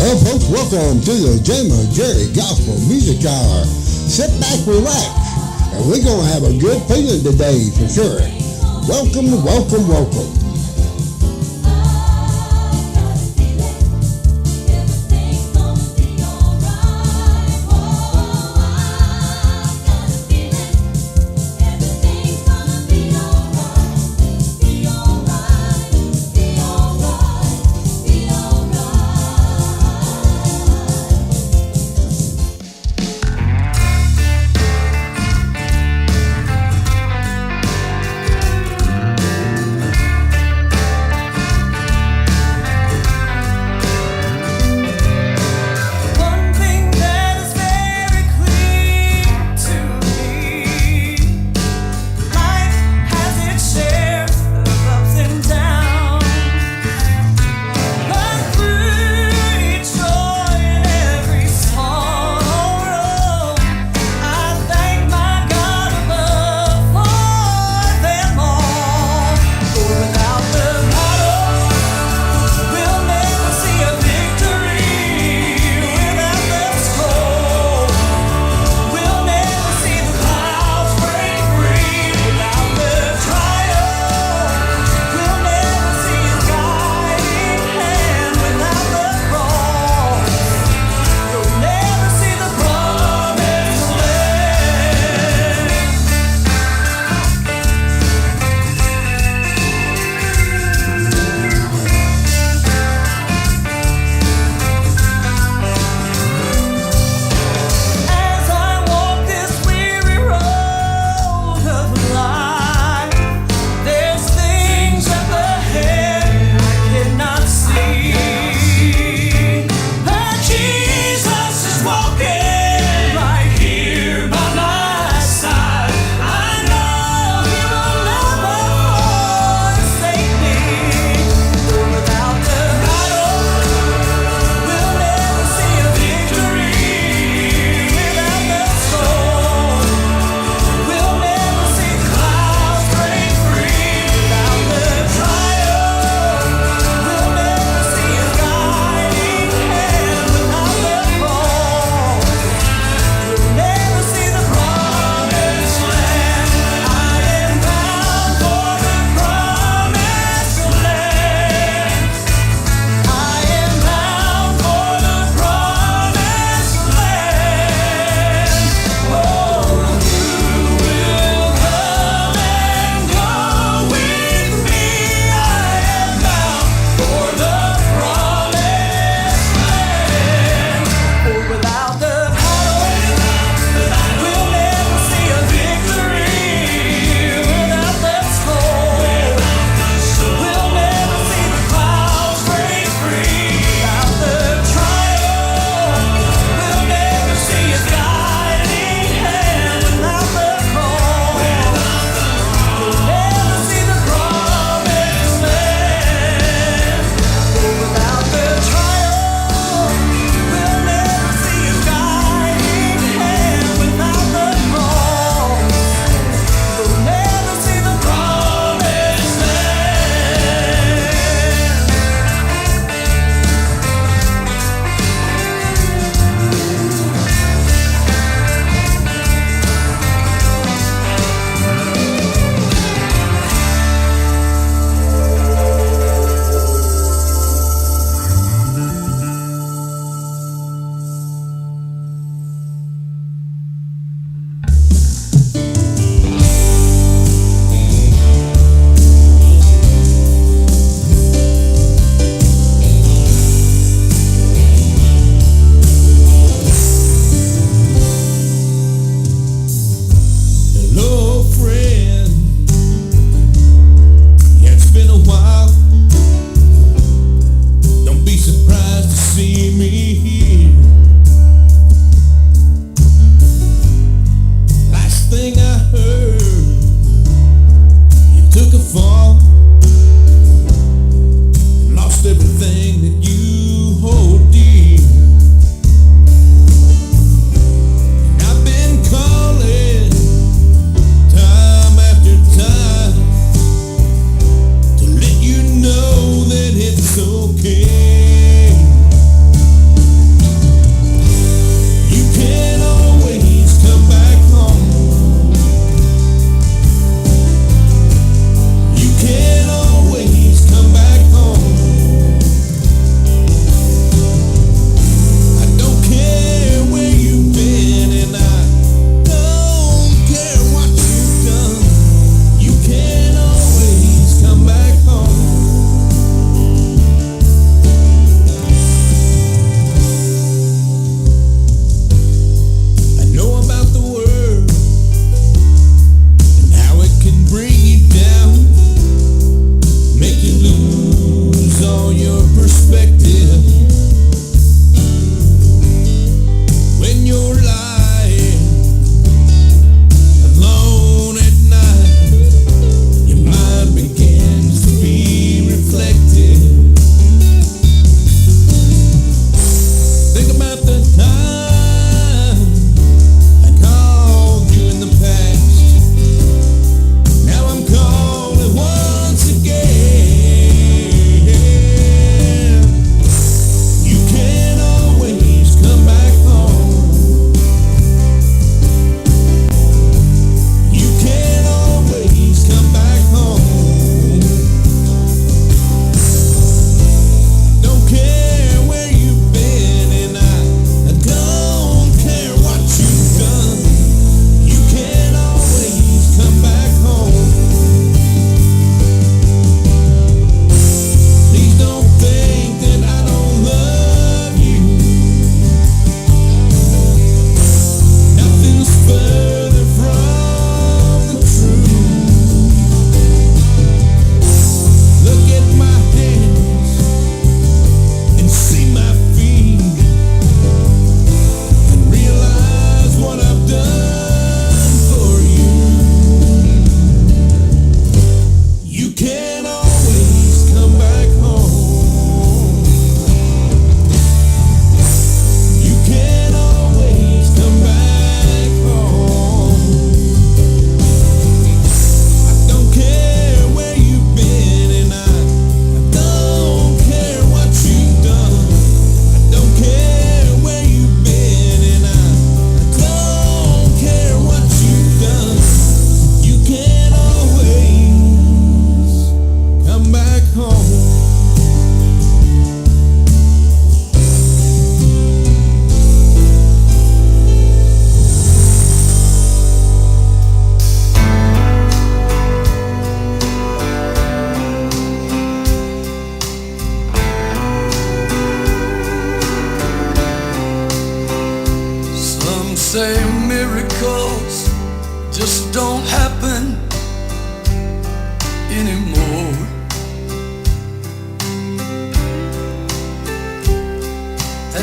Well, folks, welcome to the Jama Gospel Music Hour. Sit back, relax, and we're going to have a good feeling today for sure. Welcome, welcome, welcome.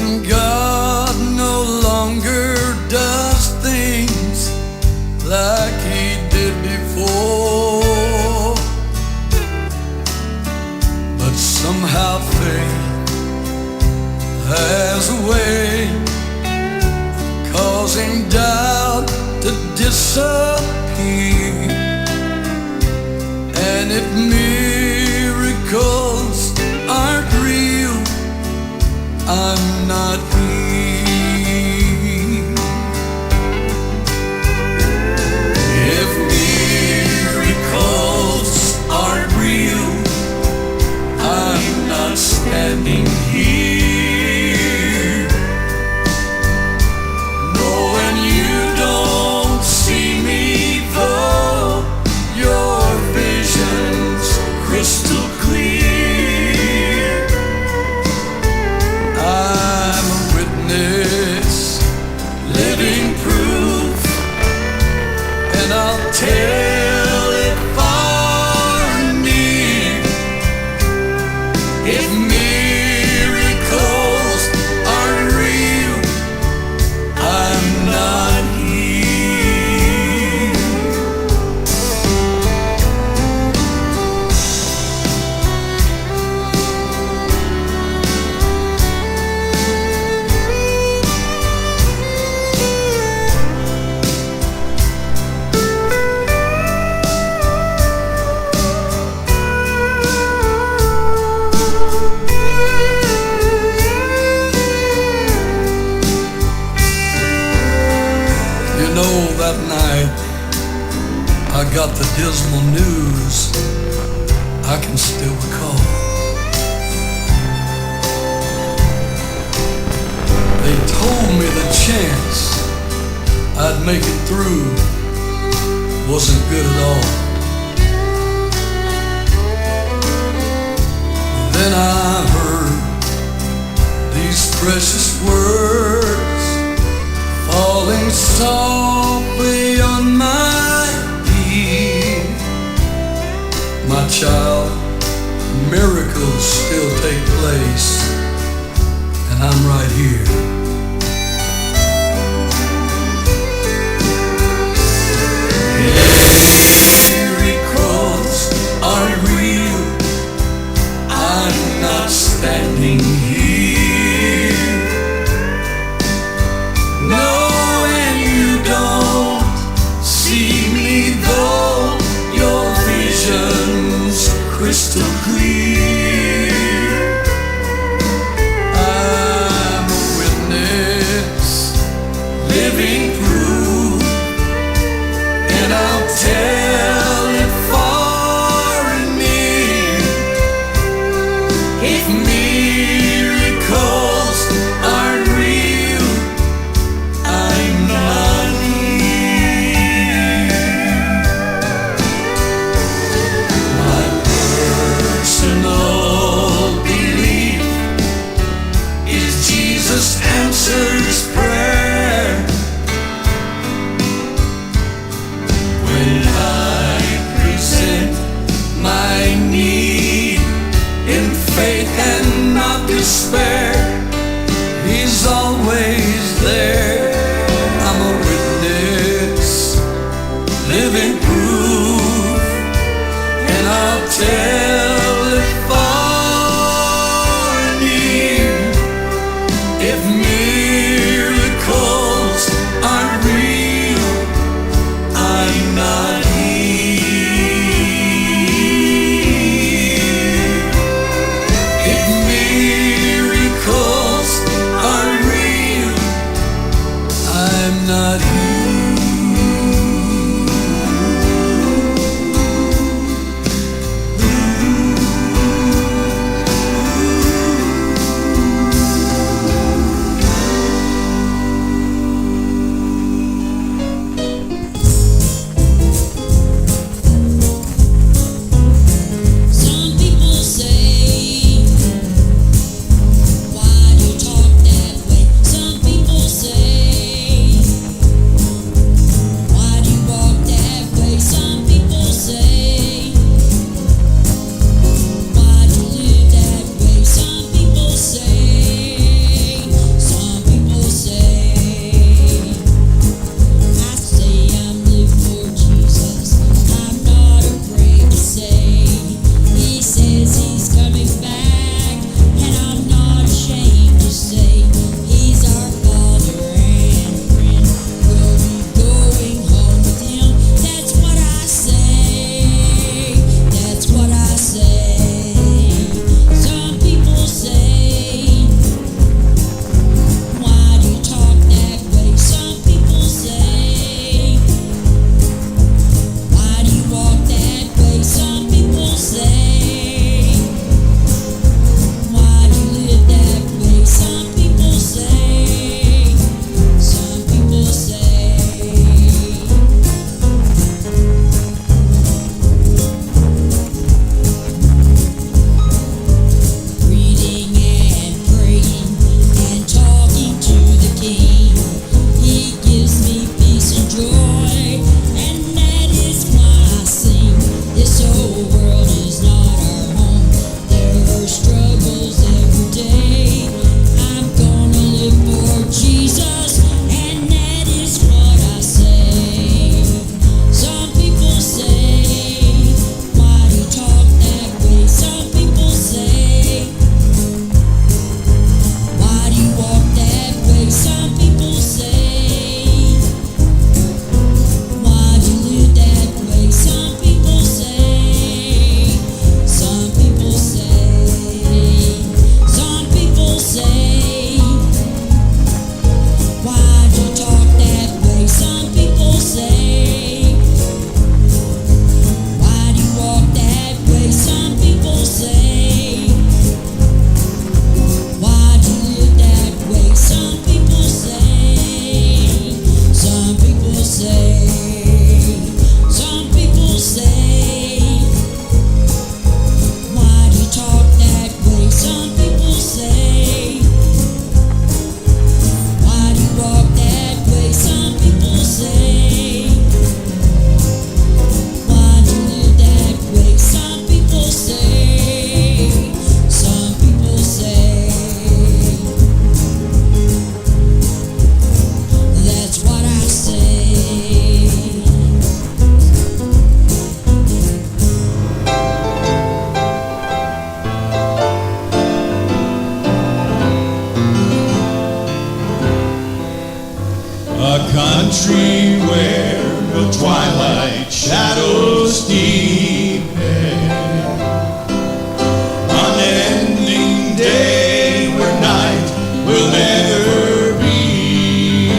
And God no longer does things like He did before, but somehow faith has a way causing doubt to disappear. And if miracles aren't real, I'm not here. If miracles aren't real, I'm not standing here. Knowing you don't see me though, your vision's crystal clear. I'm a witness, living proof, and I'll tell it far and near. If miracles aren't real, I'm not here. You know, that night I got the dismal news, I can still recall. They told me the chance I'd make it through wasn't good at all. Then I heard these precious words falling softly on my ear. My child, miracles still take place, and I'm right here. Miracles aren't real, I'm not standing here. Knowing you don't see me though, your vision's crystal clear. I'm a witness, living proof, and I'll tell it far and near. If miracles aren't real, I'm not here. My personal belief is Jesus answers prayer. When I present my need in faith and not despair, He's always there. I'm a witness, living proof, and I'll tell it far and near. If miracles aren't real, I'm not here. If miracles aren't real, I'm not here. country where the twilight shadows deepen. Unending day where night will never be.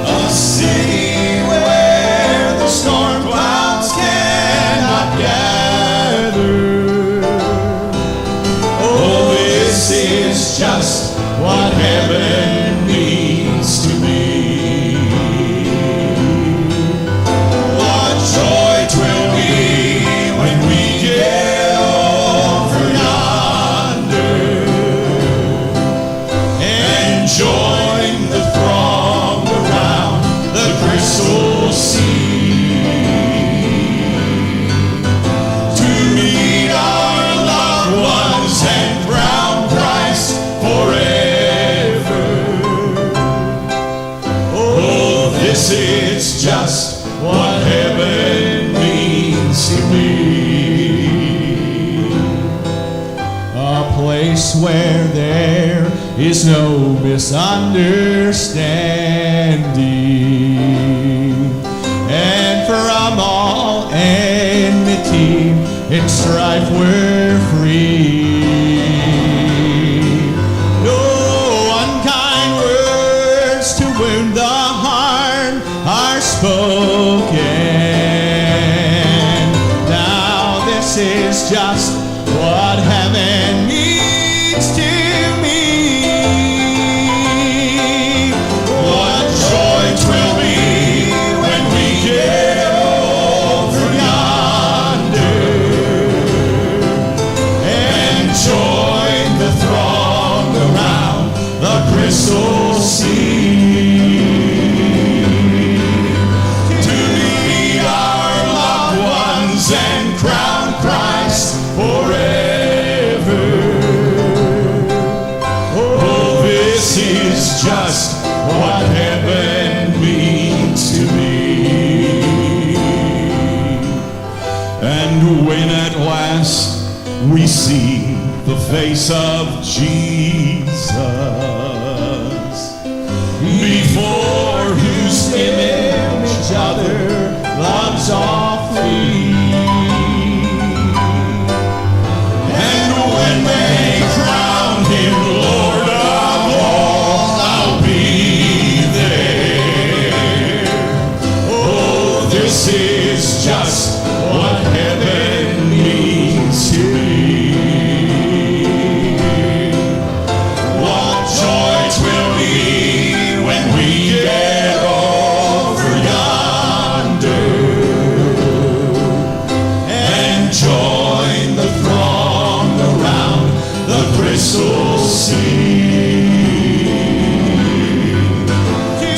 A city where the storm clouds cannot gather. Oh, this is just what heaven means to me. What joy 'twill be when we get over yonder and join the throng around the crystal sea to meet our loved ones and crown Christ forever. Oh, this is just what heaven means to me. A place where there is no misunderstanding, and from all enmity and strife we're free. No unkind words to wound the heart are spoken. Now this is just what heaven means to me. What joy 'twill be when we get over yonder and join the throng around the crystal sea to meet our loved ones and crown Christ forever. Oh, this is just what heaven means to me. And when at last we see the face of Jesus, before whose image other loves all flee, and when they crown him Lord of all, I'll be there. Oh, this is just what heaven means to me. What joy 'twill be when we get over yonder and join the throng around the crystal sea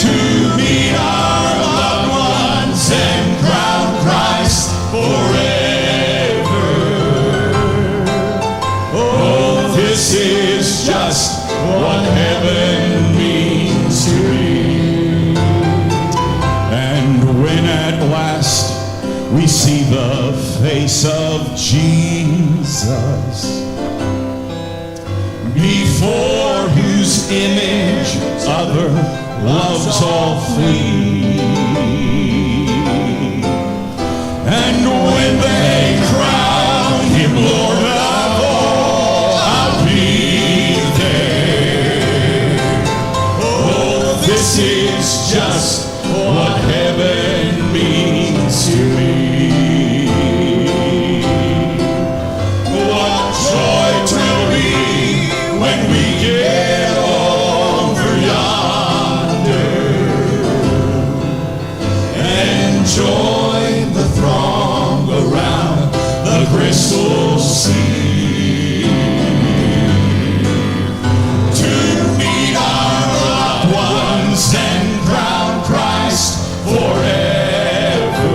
to meet our loved ones and crown Christ forever. Oh, this is just what heaven means to me. And when at last we see the face of Jesus, before whose image other loves all flee, and when they crown him Lord of all, I'll be there. Oh, this is just what heaven means to me. What joy 'twill be when we get over yonder and join the throng around the crystal sea to meet our loved ones and crown Christ forever.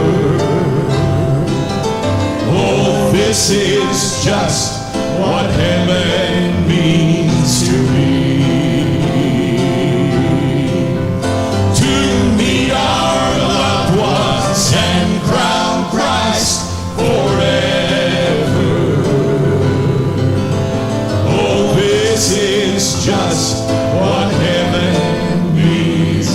Oh, this is just what heaven means to me. To meet our loved ones and crown Christ forever. Oh, this is just what heaven means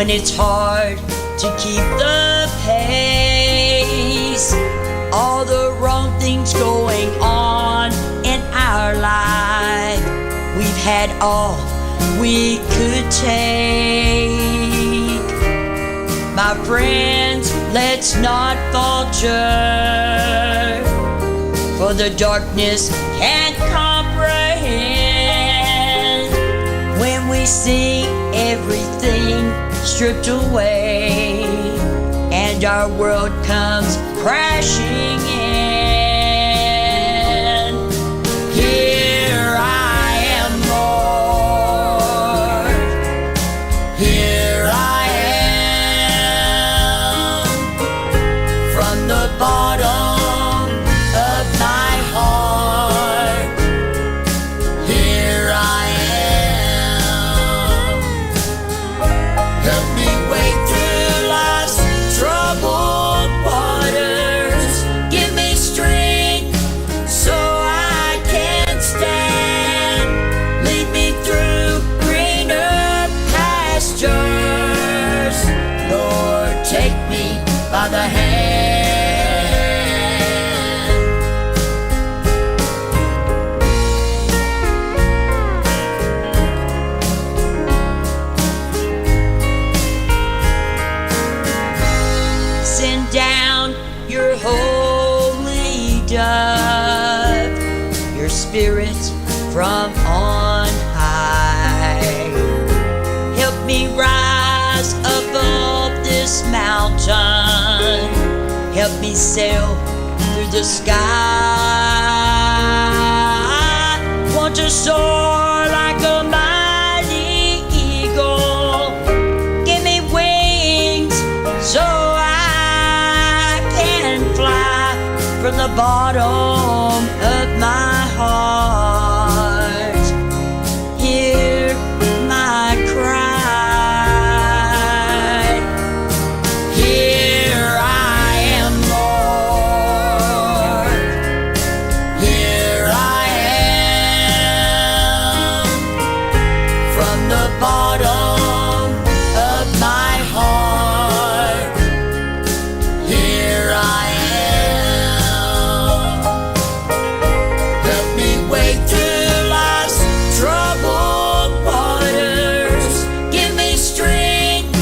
when it's hard to keep the pace. All the wrong things going on in our life. We've had all we could take. My friends, let's not falter, for the darkness can't comprehend when we see everything stripped away and our world comes crashing in. Here I am, Lord. Here I am. From the bottom of my heart, here I am. Help me wade through life's troubled waters. Give me strength so I can stand. Lead me through greener pastures. Lord, take me by the hand. Send down your holy dove, your spirit from on high. Help me rise above this mountain. Help me sail through the sky. Want to soar like a mighty eagle. Give me wings so I can fly from the bottom of my heart. Hear my cry. Here I am, Lord. Here I am. From the bottom of my heart, here I am. Help me wade through life's troubled waters. Give me strength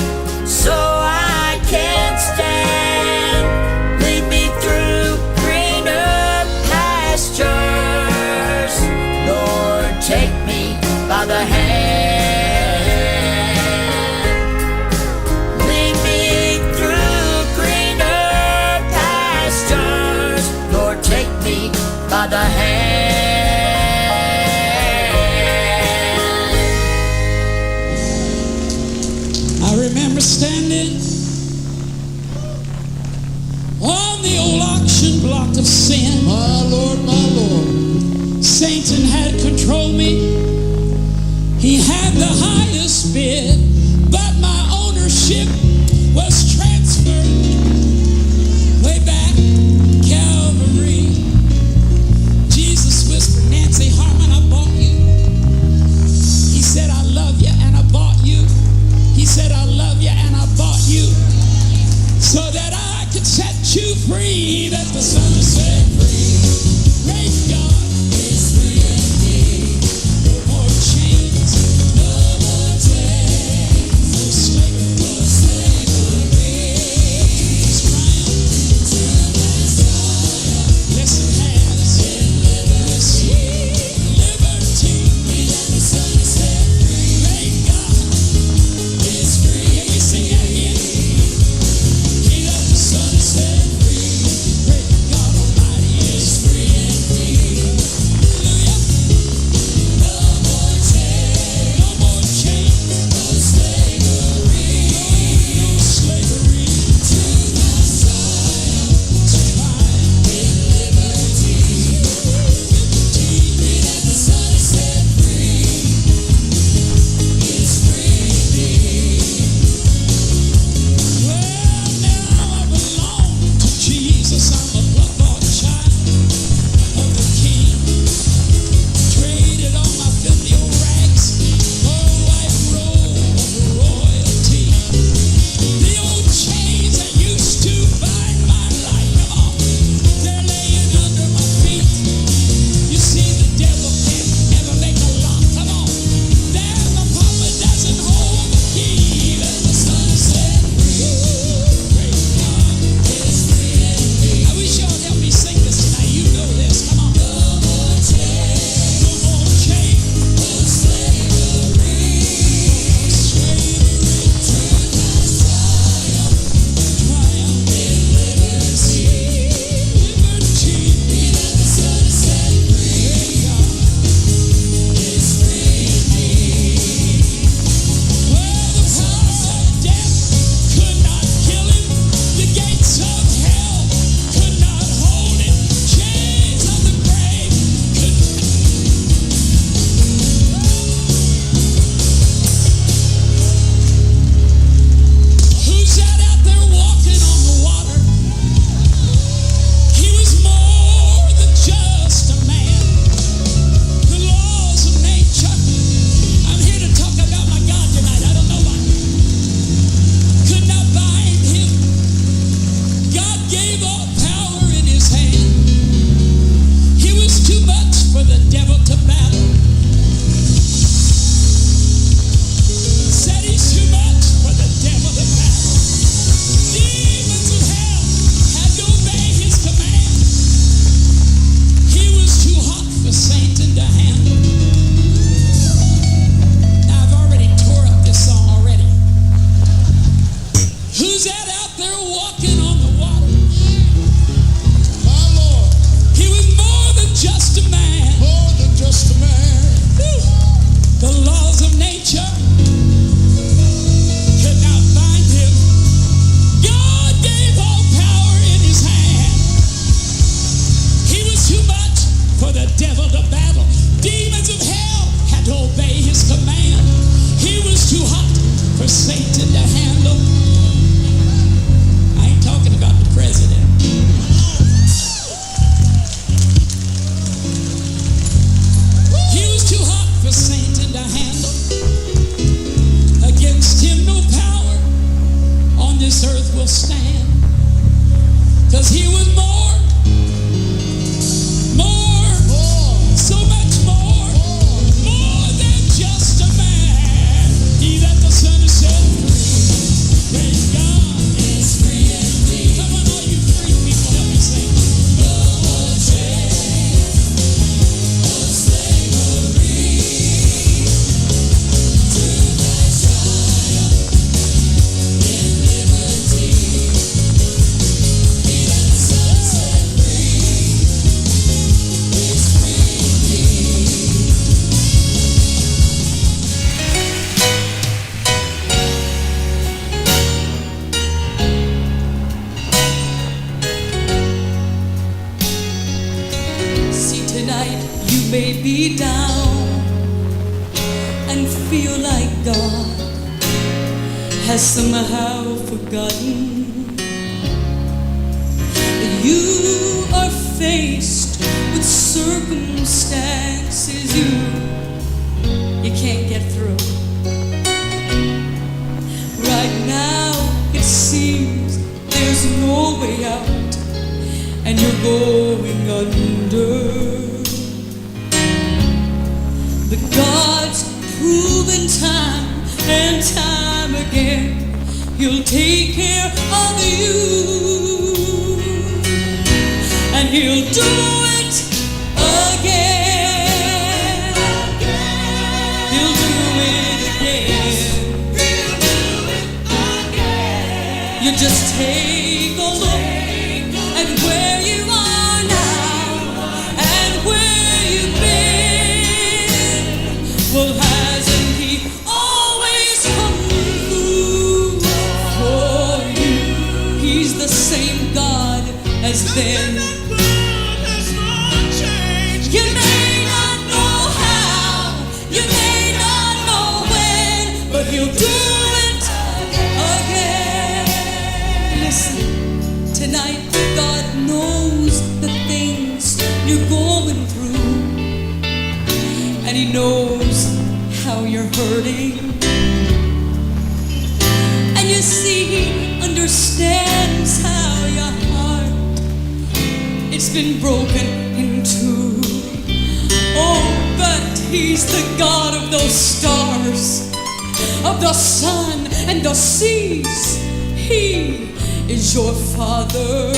so I can stand. Lead me through greener pastures. Lord, take me by the hand. Lead me through greener pastures. Lord, take me by the hand. I remember standing on the old auction block of sin. My Lord, my Lord. Satan had controlled me. He had the highest bid, but my ownership was transferred way back Calvary. Jesus whispered, Nancy Harmon, I bought you. He said, I love you and I bought you. He said, I love you and I bought you so that I could set you free, that the Son set free. Praise God. It's free indeed. No more chains, no more chains, no slavery, no slavery. me down and feel like God has somehow forgotten that you are faced with circumstances you can't get through. Right now it seems there's no way out and you're going under. But God's proven time and time again He'll take care of you, and He'll do it again. He'll do it again. You just take a look at where you are now and where you've been. Well, hasn't He always come through for you? He's the same God as then. You may not know how, you may not know when, but He'll do it again. Listen, tonight God knows the things you're going through, and He knows how you're hurting. And you see, He understands how your heart, it's been broken in two. Oh, but He's the God of those stars, of the sun and the seas. He is your Father.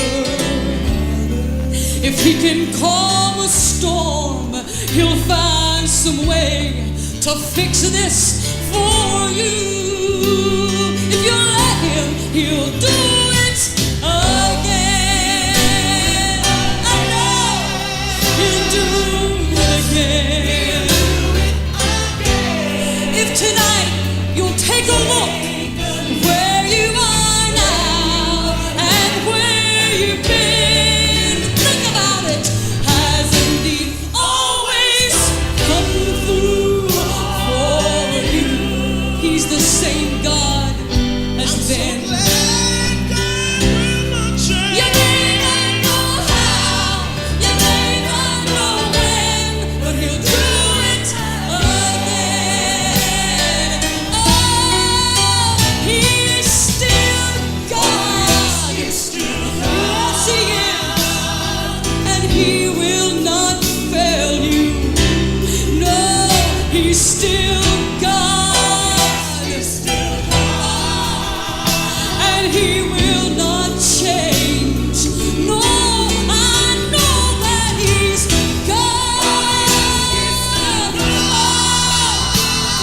If He can calm a storm, He'll find some way to fix this for you. If you let Him, He'll do it again. I know He'll do it again. If tonight you'll take a look where you are now and where you've been, think about it. Hasn't He always come through for you? He's the same God as then. You may not know how, you may not know when, but He'll do it again. Oh, He's still God. Yes, He is. And He will not fail you. No, He's still God. And He will not change. No, I know that He's God.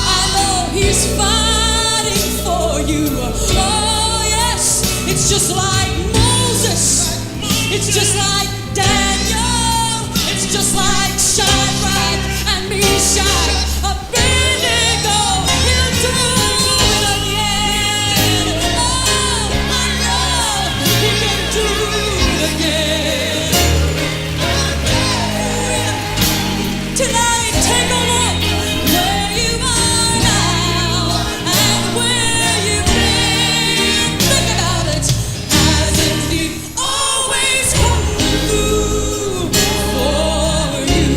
I know He's fighting for you. Oh, yes, it's just like Moses. It's just like Daniel. It's just like Shadrach and Meshach, Abednego. He'll do it again. Oh, I know He can do it again. Tonight, take a look where you are now and where you've been. Think about it. Hasn't He always come through for you?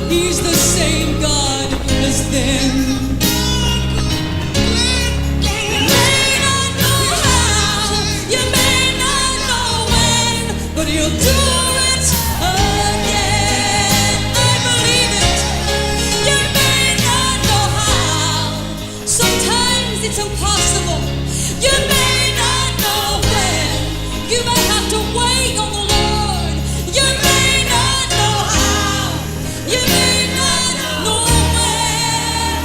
He's the same God as then. You may not know how, you may not know when, but He'll do it again. I believe it. You may not know how. Sometimes it's impossible. You may not know when. You may have to wait on the Lord. You may not know how. You may not know when.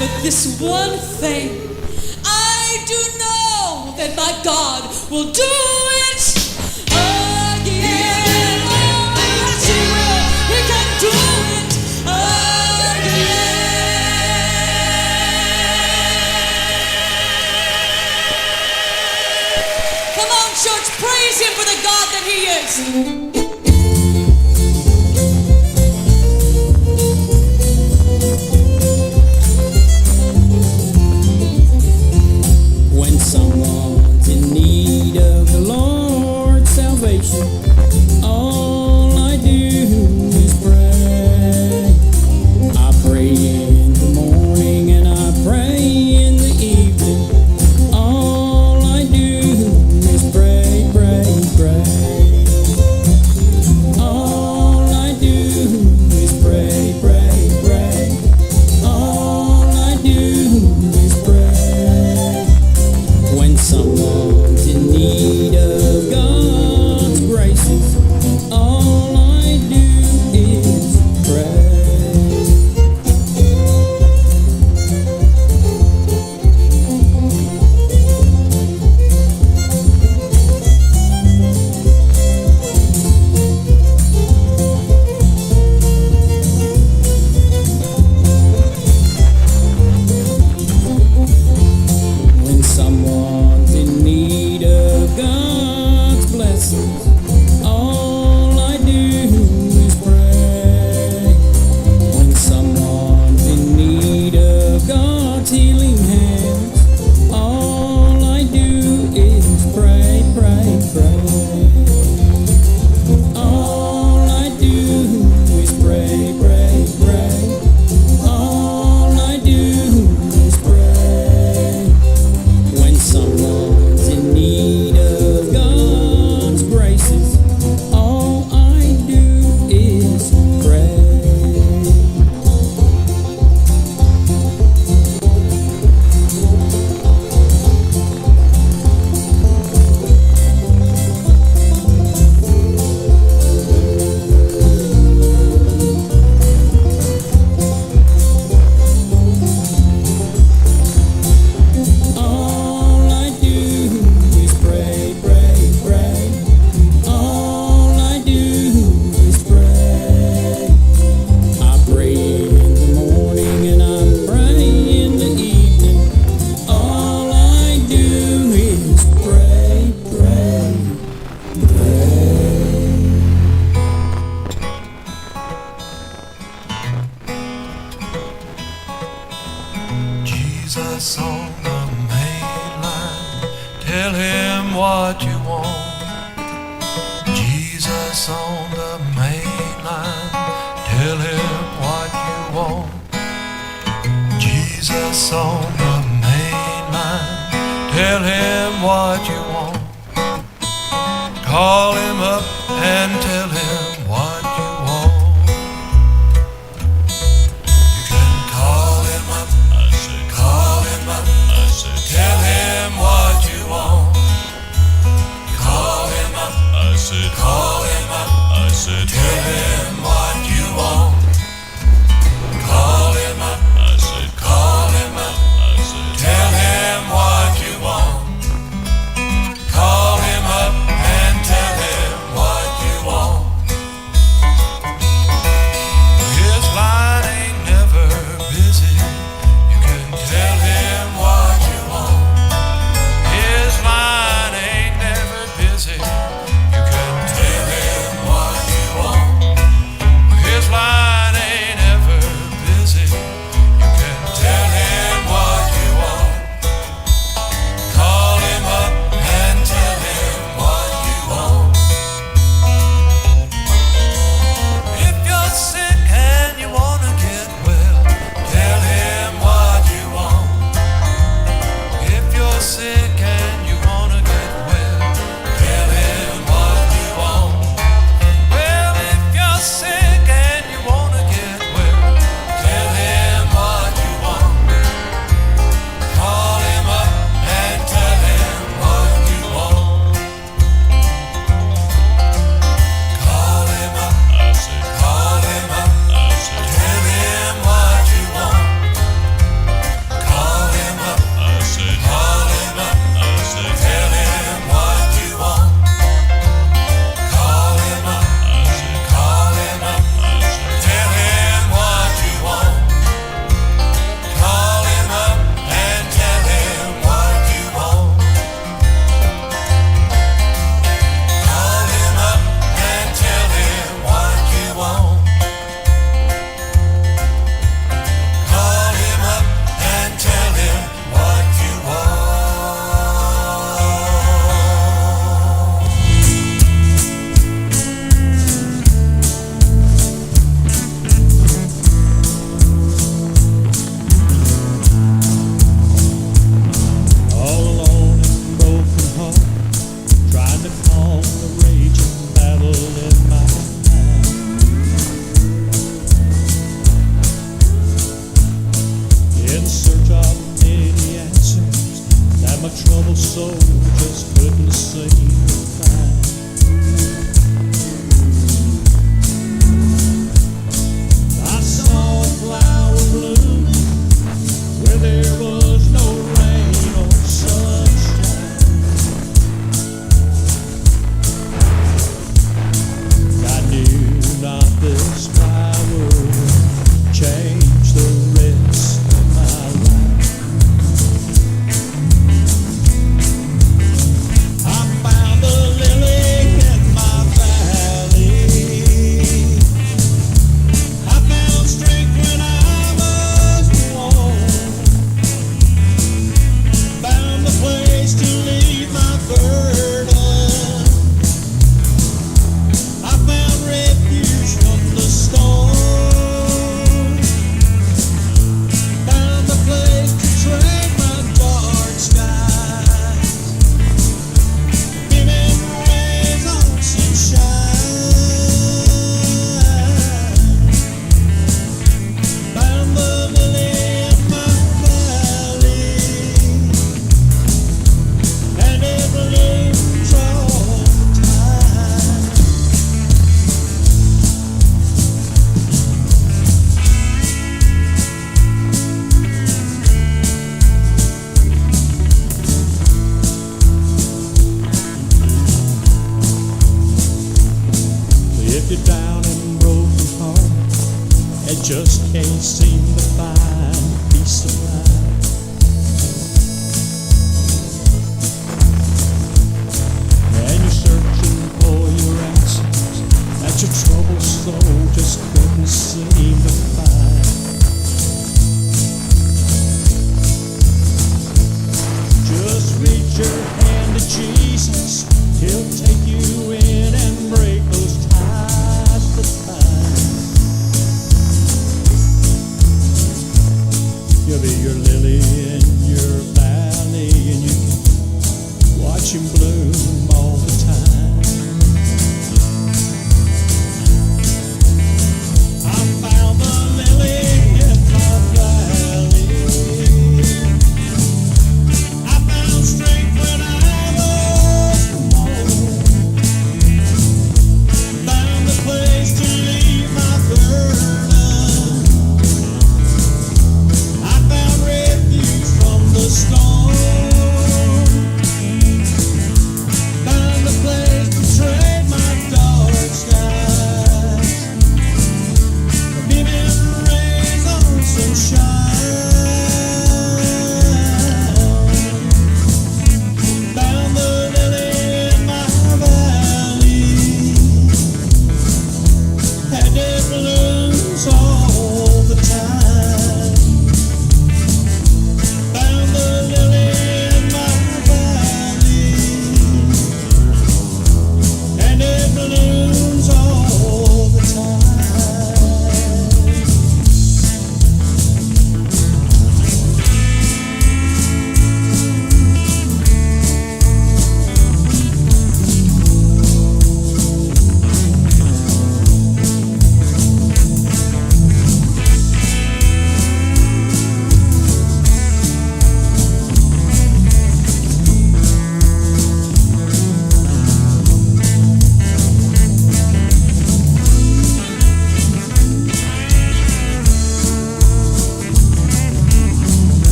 But this one thing, I do know that my God will do it again. Oh, yes, He will. He can do it again. Come on, church, praise Him for the God that He is. Jesus on the main line, tell him what you want. Jesus on the main line, tell him what you want. Jesus on the main line, tell him what you want. Call him up and tell him what you want. You can call him up, I said, call him up, I said, tell him what you want. Call him up, I said, call him up, I said, tell him what you want. Call him up, I said, call him up, I said, tell him what you want. Call him up and tell him what lily in your valley and you can watch him bloom all the time. I found the lily in my valley. I found strength when I was alone. Found a place to leave my burden. I found refuge from the storm. Found a place to trade my dark skies. Vivid rays on sunshine. Found the lily in my valley. And it blooms all the time. Found the lily in my valley. And it blooms all the time.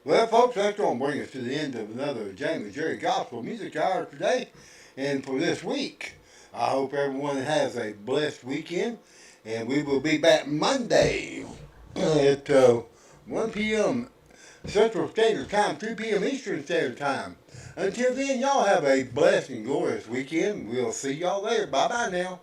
Well, folks, that's going to bring us to the end of another Jama Jerry Gospel Music Hour today and for this week. I hope everyone has a blessed weekend, and we will be back Monday at 1 p.m. Central Standard Time, 2 p.m. Eastern Standard Time. Until then, y'all have a blessed and glorious weekend. We'll see y'all later. Bye-bye now.